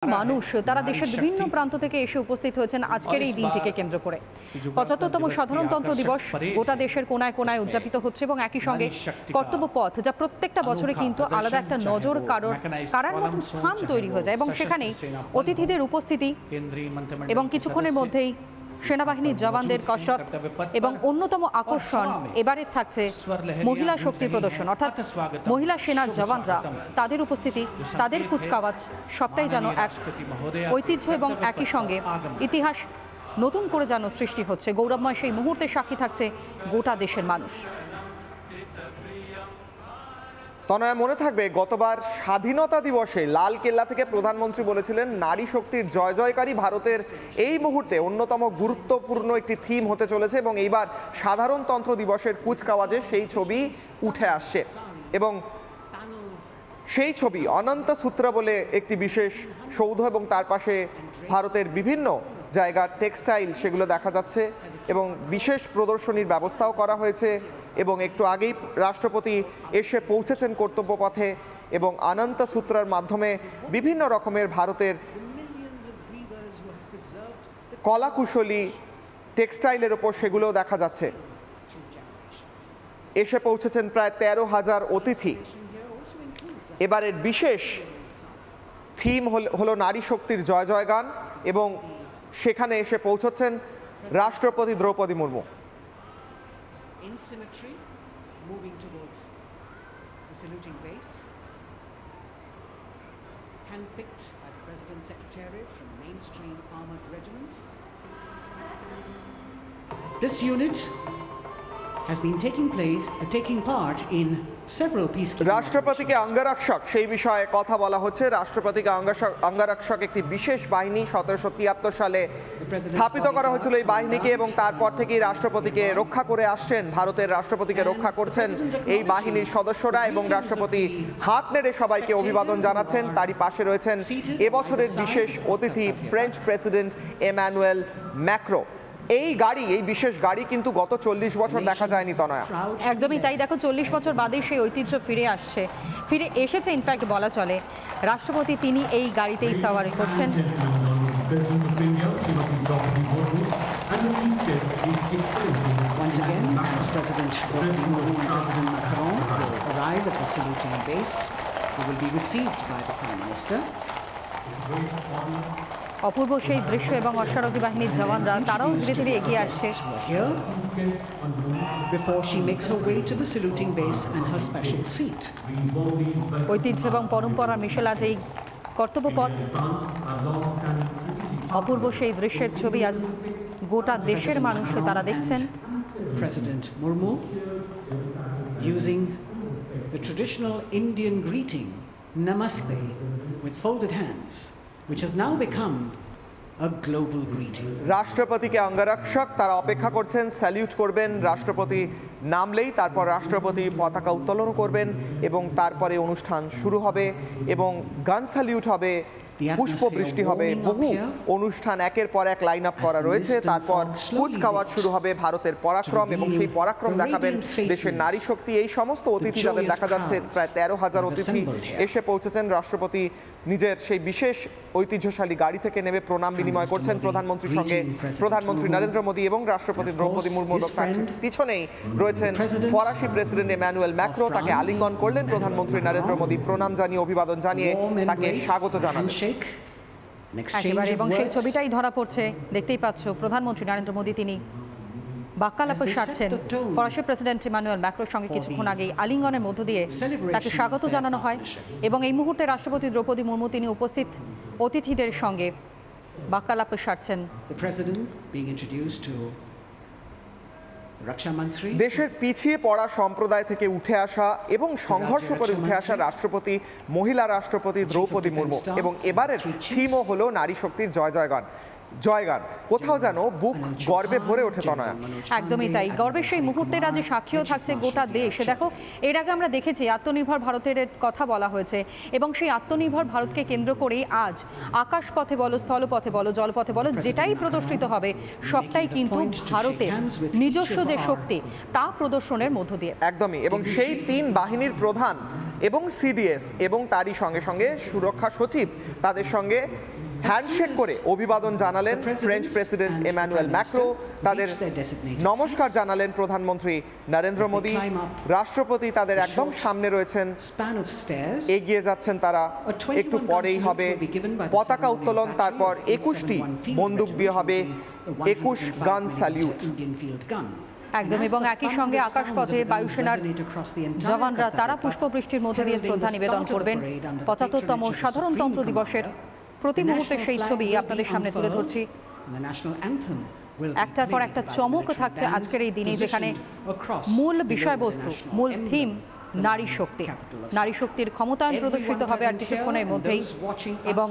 মানুষ তারা দেশের বিভিন্ন প্রান্ত থেকে এসে উপস্থিত হয়েছেন আজকের এই দিনটিকে কেন্দ্র করে। ৭৫তম সাধারণতন্ত্র দিবস গোটা দেশের কোনায় কোনায় উদযাপিত হচ্ছে এবং একই সঙ্গে কর্তব্য পথ, যা প্রত্যেকটা বছরে কিন্তু আলাদা একটা নজর কারার মতন স্থান তৈরি হয়ে যায় এবং সেখানেই অতিথিদের উপস্থিতি এবং কিছুক্ষণের মধ্যেই সেনাবাহিনীর জওয়ানদের কসরত এবং অন্যতম আকর্ষণ এবারে থাকছে মহিলা শক্তি প্রদর্শন, অর্থাৎ মহিলা সেনা জওয়ানরা তাদের উপস্থিতি, তাদের কুচকাওয়াজ সবটাই যেন এক ঐতিহ্য এবং একই সঙ্গে ইতিহাস নতুন করে যেন সৃষ্টি হচ্ছে। গৌরবময় সেই মুহূর্তে সাক্ষী থাকছে গোটা দেশের মানুষ। তনয়া, মনে থাকবে গতবার স্বাধীনতা দিবসে লাল কেল্লা থেকে প্রধানমন্ত্রী বলেছিলেন নারী শক্তির জয় জয়কারী ভারতের এই মুহূর্তে অন্যতম গুরুত্বপূর্ণ একটি থিম হতে চলেছে এবং এইবার সাধারণতন্ত্র দিবসের কুচকাওয়াজে সেই ছবি উঠে আসছে এবং সেই ছবি অনন্ত সূত্র বলে একটি বিশেষ সৌধ এবং তার পাশে ভারতের বিভিন্ন জায়গার টেক্সটাইল সেগুলো দেখা যাচ্ছে এবং বিশেষ প্রদর্শনীর ব্যবস্থাও করা হয়েছে এবং একটু আগেই রাষ্ট্রপতি এসে পৌঁছেছেন কর্তব্য পথে এবং অনন্ত সূত্রের মাধ্যমে বিভিন্ন রকমের ভারতের কলাকুশলী টেক্সটাইলের ওপর সেগুলোও দেখা যাচ্ছে। এসে পৌঁছেছেন প্রায় ১৩,০০০ অতিথি। এবারের বিশেষ থিম হলো নারী শক্তির জয় জয়গান এবং সেখানে এসে পৌঁছচ্ছেন রাষ্ট্রপতি Draupadi Murmu. In symmetry, moving towards the saluting base, handpicked by the President's Secretariat from mainstream armored regiments. This unit has been taking part in several peacekeeping. রাষ্ট্রপতিকে অঙ্গরক্ষক সেই বিষয়ে কথা বলা হচ্ছে। রাষ্ট্রপতিকে অঙ্গরক্ষক একটি বিশেষ বাহিনী ১৭৭৩ সালে স্থাপিত করা হয়েছিল এই বাহিনীকে এবং তারপর থেকেই রাষ্ট্রপতিকে রক্ষা করে আসছেন, ভারতের রাষ্ট্রপতিকে রক্ষা করছেন এই বাহিনীর সদস্যরা এবং রাষ্ট্রপতি হাত নেড়ে সবাইকে অভিবাদন জানাচ্ছেন। তারই পাশে রয়েছেন এবছরের বিশেষ অতিথি ফ্রেঞ্চ প্রেসিডেন্ট এমানুয়েল ম্যাক্রো। এই বিশেষ গাড়ি কিন্তু গত ৪০ বছর দেখা যায়নি তনয়া। একদমই তাই, দেখো ৪০ বছর বাদে সেই ঐতিহ্য ফিরে এসেছে ইনফ্যাক্ট বলা চলে। রাষ্ট্রপতি তিনি এই গাড়িতেই সাওয়ারি করছেন। Once again, as President Macron will arrive at the saluting base, he will be received by the Prime Minister. অপূর্ব সেই দৃশ্য এবং অশ্বারোহী বাহিনীর জওয়ানরা তারাও ধীরে ধীরে এগিয়ে আসছে। Before she makes her way to the saluting base and her special seat. ঐতিহ্য এবং পরম্পরার মিশেল আজ এই কর্তব্য পথ। অপূর্ব সেই দৃশ্যের ছবি আজ গোটা দেশের মানুষ তারা দেখছেন। President Murmu using the traditional Indian greeting, Namaste, with folded hands, which has now become a global greeting. রাষ্ট্রপতিকে অঙ্গরক্ষক তারা অপেক্ষা করছেন, স্যালিউট করবেন। রাষ্ট্রপতি নামলেই তারপর রাষ্ট্রপতি পতাকা উত্তোলন করবেন এবং তারপরে অনুষ্ঠান শুরু হবে এবং গান স্যালিউট হবে, পুষ্প বৃষ্টি হবে, বহু অনুষ্ঠান একের পর এক লাইন আপ করা রয়েছে। তারপর কুচকাওয়াজ শুরু হবে, ভারতের পরাক্রম এবং সেই পরাক্রম দেখাবেন দেশের নারী শক্তি। এই সমস্ত অতিথি যাদের দেখা যাচ্ছে, প্রায় ১৩,০০০ অতিথি এসে পৌঁছেছেন। রাষ্ট্রপতি নিজের সেই বিশেষ ঐতিহ্যশালী গাড়ি থেকে নেমে প্রণাম বিনিময় করছেন প্রধানমন্ত্রীর সঙ্গে। প্রধানমন্ত্রী নরেন্দ্র মোদী এবং রাষ্ট্রপতি দ্রৌপদী মুর্মু পিছনেই রয়েছেন ফরাসি প্রেসিডেন্ট এমানুয়েল ম্যাক্রো। তাকে আলিঙ্গন করলেন প্রধানমন্ত্রী নরেন্দ্র মোদী, প্রণাম জানিয়ে অভিবাদন জানিয়ে তাকে স্বাগত জানালেন। এবং সেই ছবিটাই ধরা পড়ছে, দেখতেই পাচ্ছ প্রধানমন্ত্রী নরেন্দ্র মোদী তিনি বাক্যালাপে সারছেন ফরাসি প্রেসিডেন্ট ইমানুয়েল ম্যাক্রোর সঙ্গে কিছুক্ষণ আগেই আলিঙ্গনের মধ্য দিয়ে তাকে স্বাগত জানানো হয় এবং এই মুহূর্তে রাষ্ট্রপতি দ্রৌপদী মুর্মু তিনি উপস্থিত অতিথিদের সঙ্গে বাক্যালাপে সারছেন। দেশের পিছিয়ে পড়া সম্প্রদায় থেকে উঠে আসা এবং সংঘর্ষ করে উঠে আসা রাষ্ট্রপতি, মহিলা রাষ্ট্রপতি দ্রৌপদী মুর্মু এবং এবারের থিমও হলো নারী শক্তির জয় জয়গান। কোথাও যেন বুক গর্বে ভরে ওঠে তনয়া। একদমই তাই, গর্বের সেই মুহূর্তের আজ সাক্ষীও থাকছে গোটা দেশ। দেখো, এর আগে আমরা দেখেছি আত্মনির্ভর ভারতের কথা বলা হয়েছে এবং সেই আত্মনির্ভর ভারতকে কেন্দ্র করেই আজ আকাশপথে বলো, স্থলপথে বলো, জলপথে বলো, যেটাই প্রদর্শিত হবে সবটাই কিন্তু ভারতের নিজস্ব যে শক্তি তা প্রদর্শনের মধ্য দিয়ে। একদমই, এবং সেই তিন বাহিনীর প্রধান এবং সিডিএস এবং তারই সঙ্গে সঙ্গে সুরক্ষা সচিব তাদের সঙ্গে হ্যান্ডশেক করে অভিবাদন জানালেন ফ্রেঞ্চ প্রেসিডেন্ট এমানুয়েল ম্যাক্রো। তাদের নমস্কার জানালেন প্রধানমন্ত্রী নরেন্দ্র মোদী। রাষ্ট্রপতি তাদের একদম সামনে রয়েছেন, এগিয়ে যাচ্ছেন তারা। একটু পরেই হবে পতাকা উত্তোলন, তারপর 21টি বন্দুক দিয়ে হবে 21 গান স্যালিউট। একদম, এবং একই সঙ্গে আকাশপথে বায়ুসেনার জওয়ানরা তারা পুষ্পবৃষ্টির মধ্য দিয়ে শ্রদ্ধা নিবেদন করবেন। ৭৫তম সাধারণতন্ত্র দিবসের প্রতি মুহূর্তে সেই ছবি আপনাদের সামনে তুলে ধরছি। একটার পর একটা চমক থাকছে আজকের এই দিনে, যেখানে মূল বিষয়বস্তু, মূল থিম নারী শক্তি। নারী শক্তির ক্ষমতায়ন প্রদর্শিত হবে আর কিছুক্ষণের মধ্যেই, এবং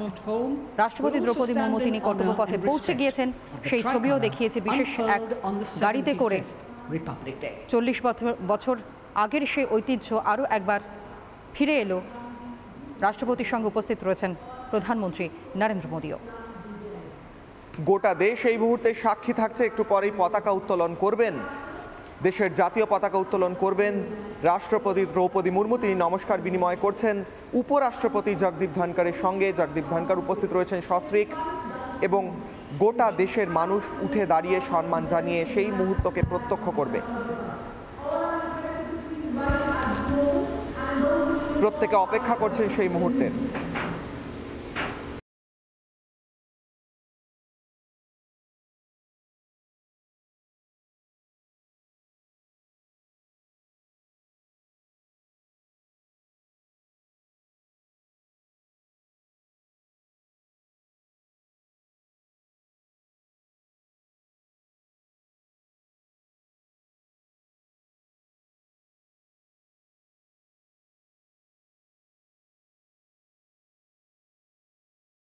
রাষ্ট্রপতি দ্রৌপদী মুর্মু তিনি কর্তব্যপথে পৌঁছে গিয়েছেন। সেই ছবিও দেখিয়েছে বিশেষ এক গাড়িতে করে। ৪০ বছর আগের সেই ঐতিহ্য আরও একবার ফিরে এলো। রাষ্ট্রপতির সঙ্গে উপস্থিত রয়েছেন প্রধানমন্ত্রী নরেন্দ্র মোদীও। গোটা দেশ এই মুহূর্তে সাক্ষী থাকছে। একটু পরেই পতাকা উত্তোলন করবেন, দেশের জাতীয় পতাকা উত্তোলন করবেন রাষ্ট্রপতি দ্রৌপদী মুর্মু। তিনি নমস্কার বিনিময় করছেন উপরাষ্ট্রপতি জগদীপ ধনকরের সঙ্গে। জগদীপ ধনকর উপস্থিত রয়েছেন সস্ত্রীক, এবং গোটা দেশের মানুষ উঠে দাঁড়িয়ে সম্মান জানিয়ে সেই মুহূর্তকে প্রত্যক্ষ করবে। প্রত্যেকে অপেক্ষা করছেন সেই মুহূর্তের।